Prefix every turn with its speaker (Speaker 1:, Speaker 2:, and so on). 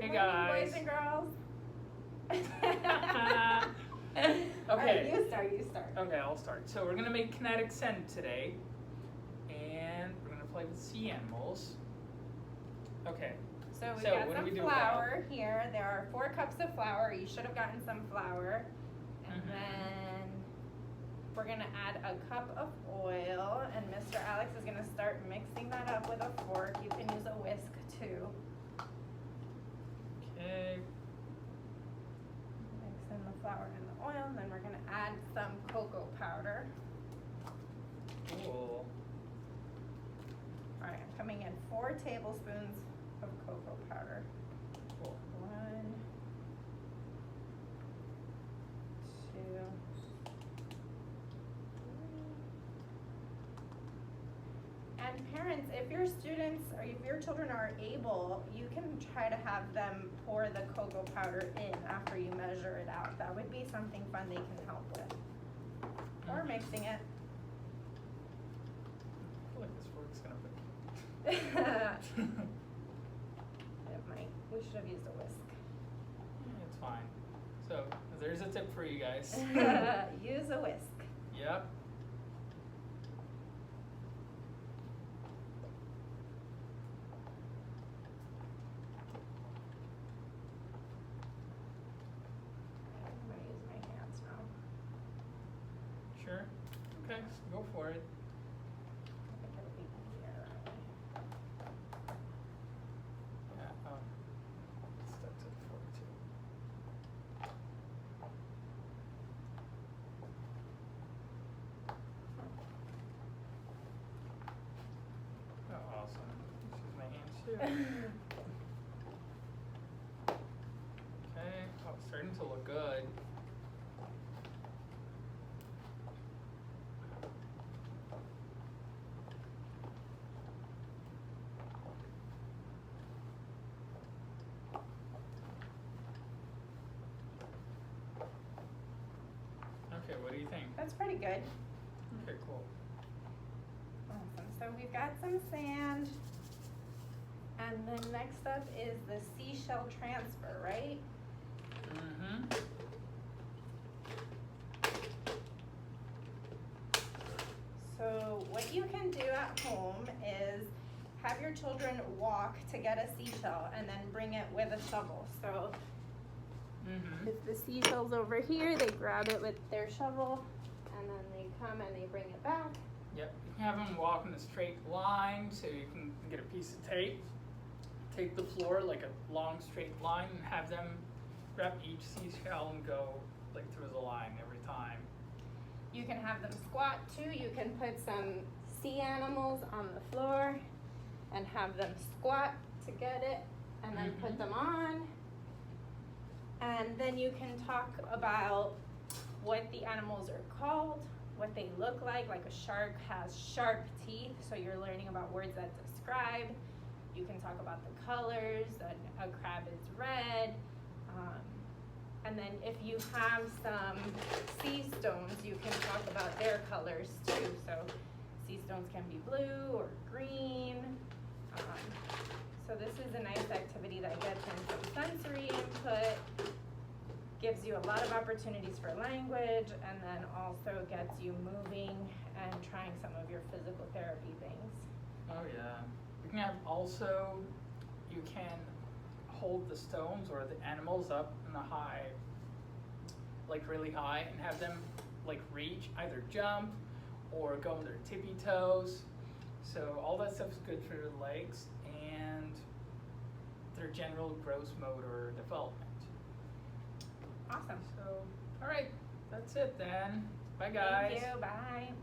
Speaker 1: Good
Speaker 2: Hey,
Speaker 1: morning,
Speaker 2: guys.
Speaker 1: boys and girls.
Speaker 2: Okay.
Speaker 1: Alright, you start.
Speaker 2: Okay, I'll start. So we're gonna make kinetic send today, and we're gonna play with sea animals. Okay.
Speaker 1: So we
Speaker 2: So
Speaker 1: got
Speaker 2: what do
Speaker 1: some
Speaker 2: we do
Speaker 1: flour here. There are 4 cups of flour. You should have gotten some flour. And then we're gonna add a cup of oil, and Mr. Alex is gonna start mixing that up with a fork. You can use a whisk too.
Speaker 2: Okay.
Speaker 1: Mix in the flour and the oil, and then we're gonna add some cocoa powder.
Speaker 2: Cool.
Speaker 1: All right, I'm coming in 4 tablespoons of cocoa powder.
Speaker 2: Cool.
Speaker 1: 1, 2, 3. And parents, if your students or if your children are able, you can try to have them pour the cocoa powder in after you measure it out. That would be something fun they can help with. Or mixing it.
Speaker 2: I feel like this fork's gonna break.
Speaker 1: It might. We should have used a whisk.
Speaker 2: It's fine. So there's a tip for you guys.
Speaker 1: Use a whisk.
Speaker 2: Yep.
Speaker 1: I'm gonna use my hands now.
Speaker 2: Sure. Okay, go for it.
Speaker 1: I think it'll be easier that way.
Speaker 2: Yeah. Stuck to the fork too. Oh, awesome. Use my hands too. Okay. Oh, it's starting to look good. Okay, what do you think?
Speaker 1: That's pretty good.
Speaker 2: Okay, cool.
Speaker 1: Awesome. So we've got some sand. And then next up is the seashell transfer, right?
Speaker 2: Mm-hmm.
Speaker 1: So what you can do at home is have your children walk to get a seashell and then bring it with a shovel. So
Speaker 2: Mm-hmm.
Speaker 1: if the seashell's over here, they grab it with their shovel and then they come and they bring it back.
Speaker 2: Yep. You can have them walk in a straight line, so you can get a piece of tape, take the floor like a long straight line, and have them grab each seashell and go like through the line every time.
Speaker 1: You can have them squat too. You can put some sea animals on the floor and have them squat to get it and then put them on. And then you can talk about what the animals are called, what they look like a shark has sharp teeth, so you're learning about words that describe. You can talk about the colors, a crab is red. And then if you have some sea stones, you can talk about their colors too. So sea stones can be blue or green. So this is a nice activity that gets in some sensory input, gives you a lot of opportunities for language, and then also gets you moving and trying some of your physical therapy things.
Speaker 2: Oh yeah. You can have also, you can hold the stones or the animals up in the high, like really high, and have them like reach, either jump or go on their tippy toes. So all that stuff is good for their legs and their general gross motor development.
Speaker 1: Awesome.
Speaker 2: So, all right, that's it then. Bye guys.
Speaker 1: Thank you. Bye.